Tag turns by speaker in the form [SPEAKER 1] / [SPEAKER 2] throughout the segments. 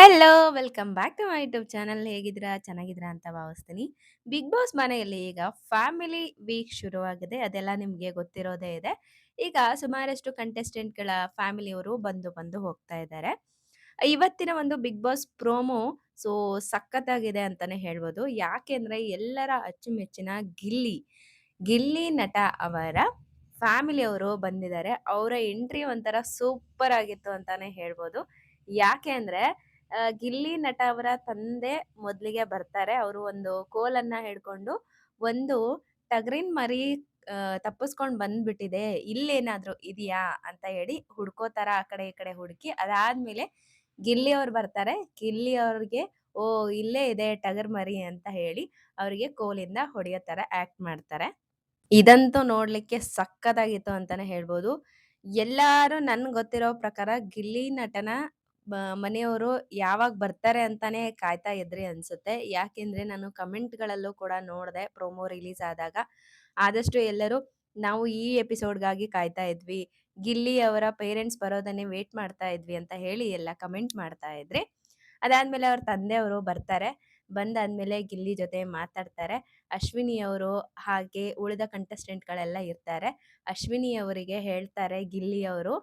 [SPEAKER 1] Hello! Welcome back to my YouTube channel. ಹೇಗಿದ್ದೀರಾ? ಚೆನ್ನಾಗಿದ್ದೀರಾ ಅಂತ ಭಾವಿಸ್ತೀನಿ. ಬಿಗ್ ಬಾಸ್ ಮನೆಯಲ್ಲಿ ಈಗ ಫ್ಯಾಮಿಲಿ ವೀಕ್ ಶುರುವಾಗಿದೆ. ಅದೆಲ್ಲ ನಿಮ್ಗೆ ಗೊತ್ತಿರೋದೇ ಇದೆ. ಈಗ ಸುಮಾರಷ್ಟು ಕಂಟೆಸ್ಟೆಂಟ್‌ಗಳ ಫ್ಯಾಮಿಲಿಯವರು ಬಂದು ಬಂದು ಹೋಗ್ತಾ ಇದ್ದಾರೆ. ಇವತ್ತಿನ ಒಂದು ಬಿಗ್ ಬಾಸ್ ಪ್ರೋಮೋ ಸೊ ಸಖತ್ತಾಗಿದೆ ಅಂತಾನೆ ಹೇಳ್ಬೋದು. ಯಾಕೆಂದ್ರೆ ಎಲ್ಲರ ಅಚ್ಚುಮೆಚ್ಚಿನ ಗಿಲ್ಲಿ ನಟ ಅವರ ಫ್ಯಾಮಿಲಿಯವರು ಬಂದಿದ್ದಾರೆ. ಅವರ ಎಂಟ್ರಿ ಒಂಥರ ಸೂಪರ್ ಆಗಿತ್ತು ಅಂತಾನೆ ಹೇಳ್ಬೋದು. ಯಾಕೆ ಅಂದ್ರೆ ಗಿಲ್ಲಿ ನಟ ಅವರ ತಂದೆ ಮೊದಲಿಗೆ ಬರ್ತಾರೆ. ಅವರು ಒಂದು ಕೋಲನ್ನ ಹಿಡ್ಕೊಂಡು ಒಂದು ಟಗರಿನ್ ಮರಿ ತಪ್ಪಿಸ್ಕೊಂಡ್ ಬಂದ್ಬಿಟ್ಟಿದೆ. ಇಲ್ಲೇನಾದ್ರೂ ಇದೆಯಾ ಅಂತ ಹೇಳಿ ಹುಡ್ಕೋತಾರ ಆ ಕಡೆ ಈ ಕಡೆ ಹುಡುಕಿ ಅದಾದ್ಮೇಲೆ ಗಿಲ್ಲಿ ಅವ್ರು ಬರ್ತಾರೆ. ಗಿಲ್ಲಿ ಅವ್ರಿಗೆ ಇಲ್ಲೇ ಇದೆ ಟಗರ್ ಮರಿ ಅಂತ ಹೇಳಿ ಅವ್ರಿಗೆ ಕೋಲಿಂದ ಹೊಡೆಯೋ ತರ ಆಕ್ಟ್ ಮಾಡ್ತಾರೆ. ಇದಂತೂ ನೋಡ್ಲಿಕ್ಕೆ ಸಕ್ಕತ್ತಾಗಿತ್ತು ಅಂತಾನೆ ಹೇಳ್ಬೋದು. ಎಲ್ಲಾರು ನನ್ಗ್ ಗೊತ್ತಿರೋ ಪ್ರಕಾರ ಗಿಲ್ಲಿ ನಟನ ಮನೆಯವರು ಯಾವಾಗ ಬರ್ತಾರೆ ಅಂತಾನೆ ಕಾಯ್ತಾ ಇದ್ರಿ ಅನ್ಸುತ್ತೆ. ಯಾಕೆಂದ್ರೆ ನಾನು ಕಮೆಂಟ್‌ಗಳಲ್ಲೂ ಕೂಡ ನೋಡ್ದೆ ಪ್ರೊಮೋ ರಿಲೀಸ್ ಆದಾಗ. ಆದಷ್ಟು ಎಲ್ಲರೂ ನಾವು ಈ ಎಪಿಸೋಡ್‌ಗಾಗಿ ಕಾಯ್ತಾ ಇದ್ವಿ. ಗಿಲ್ಲಿ ಅವರ ಪೇರೆಂಟ್ಸ್ ಬರೋದನ್ನೇ ವೇಟ್ ಮಾಡ್ತಾ ಇದ್ವಿ ಅಂತ ಹೇಳಿ ಎಲ್ಲ ಕಮೆಂಟ್ ಮಾಡ್ತಾ ಇದ್ರಿ. ಅದಾದ್ಮೇಲೆ ಅವ್ರ ತಂದೆಯವರು ಬರ್ತಾರೆ. ಬಂದಾದ್ಮೇಲೆ ಗಿಲ್ಲಿ ಜೊತೆ ಮಾತಾಡ್ತಾರೆ. ಅಶ್ವಿನಿ ಅವರು ಹಾಗೆ ಉಳಿದ ಕಂಟೆಸ್ಟೆಂಟ್‌ಗಳೆಲ್ಲ ಇರ್ತಾರೆ. ಅಶ್ವಿನಿ ಅವರಿಗೆ ಹೇಳ್ತಾರೆ ಗಿಲ್ಲಿ ಅವರು,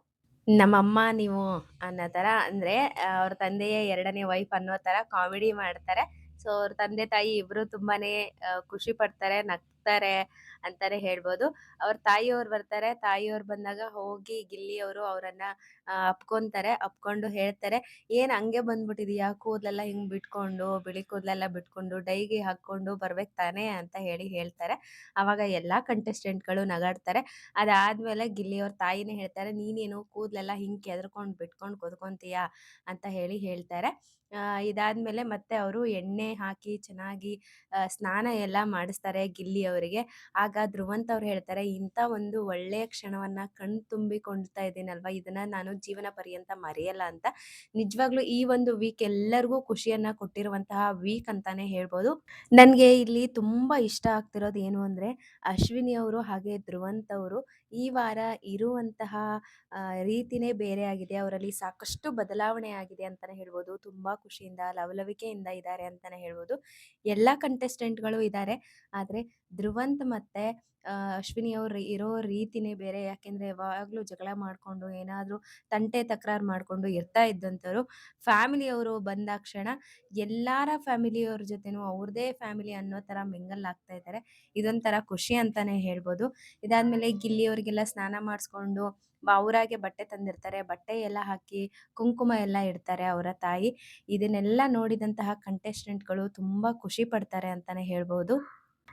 [SPEAKER 1] "ನಮ್ಮಮ್ಮ ನೀವು" ಅನ್ನೋ ತರ ಅಂದ್ರೆ ಅವ್ರ ತಂದೆಯ 2ನೇ ವೈಫ್ ಅನ್ನೋ ತರ ಕಾಮಿಡಿ ಮಾಡ್ತಾರೆ. ಸೊ ಅವ್ರ ತಂದೆ ತಾಯಿ ಇಬ್ರು ತುಂಬಾನೇ ಖುಷಿ ಪಡ್ತಾರೆ, ನಗ್ತಾರೆ ಅಂತಾನೆ ಹೇಳ್ಬೋದು. ಅವ್ರ ತಾಯಿಯವ್ರು ಬರ್ತಾರೆ. ತಾಯಿಯವ್ರು ಬಂದಾಗ ಹೋಗಿ ಗಿಲ್ಲಿ ಅವರು ಅವರನ್ನ ಅಪ್ಕೊಂತಾರೆ. ಅಪ್ಕೊಂಡು ಹೇಳ್ತಾರೆ, "ಏನ್ ಹಂಗೆ ಬಂದ್ಬಿಟ್ಟಿದೀಯಾ? ಕೂದಲೆಲ್ಲ ಹಿಂಗ್ ಬಿಟ್ಕೊಂಡು, ಬಿಳಿ ಕೂದಲೆಲ್ಲ ಬಿಟ್ಕೊಂಡು, ಡೈಗೆ ಹಾಕ್ಕೊಂಡು ಬರ್ಬೇಕ್ ತಾನೇ" ಅಂತ ಹೇಳಿ ಹೇಳ್ತಾರೆ. ಅವಾಗ ಎಲ್ಲಾ ಕಂಟೆಸ್ಟೆಂಟ್‌ಗಳು ನಗಾಡ್ತಾರೆ. ಅದಾದ್ಮೇಲೆ ಗಿಲ್ಲಿ ಅವ್ರ ತಾಯಿನೇ ಹೇಳ್ತಾರೆ, "ನೀನೇನು ಕೂದಲೆಲ್ಲ ಹಿಂಗ್ ಕೆದರ್ಕೊಂಡ್ ಬಿಟ್ಕೊಂಡ್ ಕೂತ್ಕೊಂತೀಯ" ಅಂತ ಹೇಳಿ ಹೇಳ್ತಾರೆ. ಇದಾದ್ಮೇಲೆ ಮತ್ತೆ ಅವರು ಎಣ್ಣೆ ಹಾಕಿ ಚೆನ್ನಾಗಿ ಸ್ನಾನ ಎಲ್ಲ ಮಾಡಿಸ್ತಾರೆ ಗಿಲ್ಲಿ ಅವರಿಗೆ. ಆಗ ಧ್ರುವಂತ್ ಅವ್ರು ಹೇಳ್ತಾರೆ, "ಇಂಥ ಒಂದು ಒಳ್ಳೆಯ ಕ್ಷಣವನ್ನ ಕಣ್ ತುಂಬಿಕೊಳ್ತಾ ಇದ್ದೀನಲ್ವಾ, ಇದನ್ನ ನಾನು ಜೀವನ ಪರ್ಯಂತ ಮರೆಯಲ್ಲ" ಅಂತ. ನಿಜವಾಗ್ಲೂ ಈ ಒಂದು ವೀಕ್ ಎಲ್ಲರಿಗೂ ಖುಷಿಯನ್ನ ಕೊಟ್ಟಿರುವಂತಹ ವೀಕ್ ಅಂತಾನೆ ಹೇಳ್ಬೋದು. ನನ್ಗೆ ಇಲ್ಲಿ ತುಂಬಾ ಇಷ್ಟ ಆಗ್ತಿರೋದು ಏನು ಅಂದ್ರೆ, ಅಶ್ವಿನಿ ಅವರು ಹಾಗೆ ಧ್ರುವಂತ್ ಅವರು ಈ ವಾರ ಇರುವಂತಹ ರೀತಿನೇ ಬೇರೆ ಆಗಿದೆ. ಅವರಲ್ಲಿ ಸಾಕಷ್ಟು ಬದಲಾವಣೆ ಆಗಿದೆ ಅಂತಾನೆ ಹೇಳ್ಬೋದು. ತುಂಬಾ ಖುಷಿಯಿಂದ, ಲವಲವಿಕೆಯಿಂದ ಇದ್ದಾರೆ ಅಂತಾನೆ ಹೇಳ್ಬೋದು. ಎಲ್ಲಾ ಕಂಟೆಸ್ಟೆಂಟ್‌ಗಳು ಇದ್ದಾರೆ. ಆದ್ರೆ ಧ್ರುವಂತ್ ಮತ್ತೆ ಅಶ್ವಿನಿ ಅವ್ರು ಇರೋ ರೀತಿನೇ ಬೇರೆ. ಯಾಕೆಂದ್ರೆ ಯಾವಾಗ್ಲೂ ಜಗಳ ಮಾಡ್ಕೊಂಡು, ಏನಾದ್ರೂ ತಂಟೆ ತಕರಾರು ಮಾಡ್ಕೊಂಡು ಇರ್ತಾ ಇದ್ದಂಥವ್ರು. ಫ್ಯಾಮಿಲಿಯವರು ಬಂದಾಕ್ಷಣ ಎಲ್ಲಾರ ಫ್ಯಾಮಿಲಿಯವ್ರ ಜೊತೆನೂ ಅವ್ರದೇ ಫ್ಯಾಮಿಲಿ ಅನ್ನೋ ತರ ಮಿಂಗಲ್ ಆಗ್ತಾ ಇದ್ದಾರೆ. ಇದೊಂಥರ ಖುಷಿ ಅಂತಾನೆ ಹೇಳ್ಬೋದು. ಇದಾದ್ಮೇಲೆ ಗಿಲ್ಲಿ ಅವ್ರಿಗೆಲ್ಲ ಸ್ನಾನ ಮಾಡಿಸ್ಕೊಂಡು ಅವರಾಗೆ ಬಟ್ಟೆ ತಂದಿರ್ತಾರೆ. ಬಟ್ಟೆ ಎಲ್ಲ ಹಾಕಿ ಕುಂಕುಮ ಎಲ್ಲ ಇಡ್ತಾರೆ ಅವರ ತಾಯಿ. ಇದನ್ನೆಲ್ಲ ನೋಡಿದಂತಹ ಕಂಟೆಸ್ಟೆಂಟ್‌ಗಳು ತುಂಬಾ ಖುಷಿ ಪಡ್ತಾರೆ ಅಂತಾನೆ ಹೇಳ್ಬೋದು.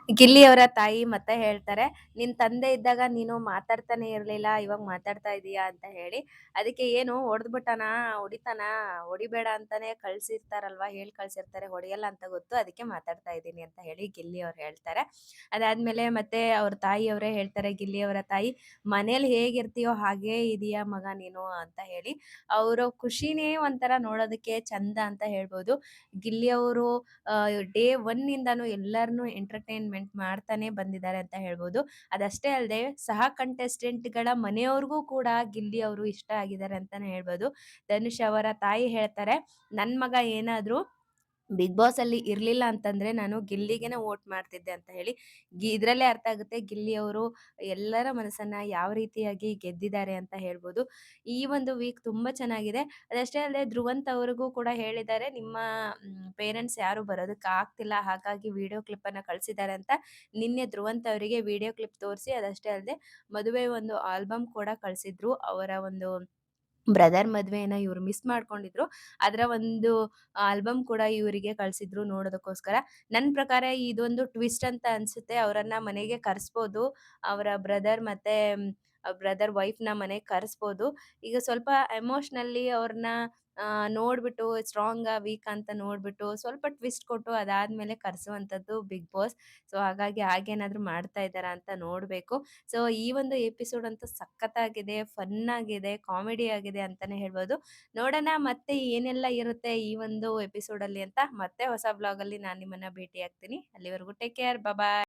[SPEAKER 1] ಗಿಲ್ಲಿ ಅವರ ತಾಯಿ ಮತ್ತೆ ಹೇಳ್ತಾರೆ, "ನಿನ್ ತಂದೆ ಇದ್ದಾಗ ನೀನು ಮಾತಾಡ್ತಾನೆ ಇರ್ಲಿಲ್ಲ, ಇವಾಗ ಮಾತಾಡ್ತಾ ಇದೀಯಾ" ಅಂತ ಹೇಳಿ. ಅದಕ್ಕೆ "ಏನು ಹೊಡೆದ್ಬಿಟ್ಟನಾ? ಹೊಡಿತಾನಾ? ಹೊಡಿಬೇಡ ಅಂತಾನೆ ಕಳ್ಸಿರ್ತಾರಲ್ವಾ, ಹೇಳಿ ಕಳ್ಸಿರ್ತಾರೆ, ಹೊಡೆಯಲ್ಲ ಅಂತ ಗೊತ್ತು. ಅದಕ್ಕೆ ಮಾತಾಡ್ತಾ ಇದ್ದೀನಿ" ಅಂತ ಹೇಳಿ ಗಿಲ್ಲಿ ಅವ್ರು ಹೇಳ್ತಾರೆ. ಅದಾದ್ಮೇಲೆ ಮತ್ತೆ ಅವ್ರ ತಾಯಿಯವರೇ ಹೇಳ್ತಾರೆ, ಗಿಲ್ಲಿ ಅವರ ತಾಯಿ, "ಮನೇಲಿ ಹೇಗಿರ್ತೀಯೋ ಹಾಗೇ ಇದೀಯ ಮಗ ನೀನು" ಅಂತ ಹೇಳಿ. ಅವ್ರ ಖುಷಿನೇ ಒಂಥರ ನೋಡೋದಕ್ಕೆ ಚಂದ ಅಂತ ಹೇಳ್ಬೋದು. ಗಿಲ್ಲಿ ಅವರು ಡೇ 1 ಇಂದಾನು ಎಲ್ಲರನ್ನೂ ಎಂಟರ್‌ಟೈನ್‌ಮೆಂಟ್ ಮಾಡ್ತಾನೆ ಬಂದಿದ್ದಾರೆ ಅಂತ ಹೇಳ್ಬೋದು. ಅದಷ್ಟೇ ಅಲ್ಲದೆ ಸಹ ಕಂಟೆಸ್ಟೆಂಟ್‌ಗಳ ಮನೆಯವ್ರಿಗೂ ಕೂಡ ಗಿಲ್ಲಿ ಅವರು ಇಷ್ಟ ಆಗಿದ್ದಾರೆ ಅಂತಾನೆ ಹೇಳ್ಬೋದು. ಧನುಷ್ ಅವರ ತಾಯಿ ಹೇಳ್ತಾರೆ, "ನನ್ ಮಗ ಏನಾದ್ರು ಬಿಗ್ ಬಾಸ್ ಅಲ್ಲಿ ಇರ್ಲಿಲ್ಲ ಅಂತಂದ್ರೆ ನಾನು ಗಿಲ್ಲಿಗೆನೆ ವೋಟ್ ಮಾಡ್ತಿದ್ದೆ" ಅಂತ ಹೇಳಿ. ಇದ್ರಲ್ಲೇ ಅರ್ಥ ಆಗುತ್ತೆ ಗಿಲ್ಲಿ ಅವರು ಎಲ್ಲರ ಮನಸ್ಸನ್ನ ಯಾವ ರೀತಿಯಾಗಿ ಗೆದ್ದಿದ್ದಾರೆ ಅಂತ ಹೇಳ್ಬೋದು. ಈ ಒಂದು ವೀಕ್ ತುಂಬಾ ಚೆನ್ನಾಗಿದೆ. ಅದಷ್ಟೇ ಅಲ್ಲದೆ ಧ್ರುವಂತ್ ಅವ್ರಿಗೂ ಕೂಡ ಹೇಳಿದ್ದಾರೆ, "ನಿಮ್ಮ ಪೇರೆಂಟ್ಸ್ ಯಾರು ಬರೋದಕ್ಕೆ ಆಗ್ತಿಲ್ಲ, ಹಾಗಾಗಿ ವಿಡಿಯೋ ಕ್ಲಿಪ್ ಅನ್ನ ಕಳ್ಸಿದ್ದಾರೆ" ಅಂತ. ನಿನ್ನೆ ಧ್ರುವಂತ್ ಅವರಿಗೆ ವಿಡಿಯೋ ಕ್ಲಿಪ್ ತೋರಿಸಿ, ಅದಷ್ಟೇ ಅಲ್ಲದೆ ಮದುವೆ ಒಂದು ಆಲ್ಬಮ್ ಕೂಡ ಕಳ್ಸಿದ್ರು. ಅವರ ಒಂದು ಬ್ರದರ್ ಮದ್ವೆಯನ್ನ ಇವ್ರು ಮಿಸ್ ಮಾಡ್ಕೊಂಡಿದ್ರು. ಅದರ ಒಂದು ಆಲ್ಬಮ್ ಕೂಡ ಇವರಿಗೆ ಕಳ್ಸಿದ್ರು ನೋಡೋದಕ್ಕೋಸ್ಕರ. ನನ್ ಪ್ರಕಾರ ಇದೊಂದು ಟ್ವಿಸ್ಟ್ ಅಂತ ಅನ್ಸುತ್ತೆ. ಅವರನ್ನ ಮನೆಗೆ ಕರ್ಸ್ಬೋದು. ಅವರ ಬ್ರದರ್ ಮತ್ತೆ ಬ್ರದರ್ ವೈಫ್‌ನ ಮನೆಗೆ ಕರ್ಸ್ಬೋದು. ಈಗ ಸ್ವಲ್ಪ ಎಮೋಷನಲಿ ಅವ್ರನ್ನ ನೋಡ್ಬಿಟ್ಟು ಸ್ಟ್ರಾಂಗಾ, ವೀಕಾ ಅಂತ ನೋಡ್ಬಿಟ್ಟು ಸ್ವಲ್ಪ ಟ್ವಿಸ್ಟ್ ಕೊಟ್ಟು ಅದಾದ್ಮೇಲೆ ಕರ್ಸುವಂಥದ್ದು ಬಿಗ್ ಬಾಸ್. ಸೊ ಹಾಗಾಗಿ ಹಾಗೇನಾದ್ರು ಮಾಡ್ತಾ ಇದ್ದಾರಾ ಅಂತ ನೋಡ್ಬೇಕು. ಸೊ ಈ ಒಂದು ಎಪಿಸೋಡ್ ಅಂತೂ ಸಖತ್ತಾಗಿದೆ, ಫನ್ ಆಗಿದೆ, ಕಾಮಿಡಿ ಆಗಿದೆ ಅಂತಾನೆ ಹೇಳ್ಬೋದು. ನೋಡೋಣ ಮತ್ತೆ ಏನೆಲ್ಲ ಇರುತ್ತೆ ಈ ಒಂದು ಎಪಿಸೋಡಲ್ಲಿ ಅಂತ. ಮತ್ತೆ ಹೊಸ ವ್ಲಾಗಲ್ಲಿ ನಾನು ನಿಮ್ಮನ್ನ ಭೇಟಿ ಆಗ್ತೀನಿ. ಅಲ್ಲಿವರೆಗೂ ಟೇಕ್ ಕೇರ್. ಬಾಯ್.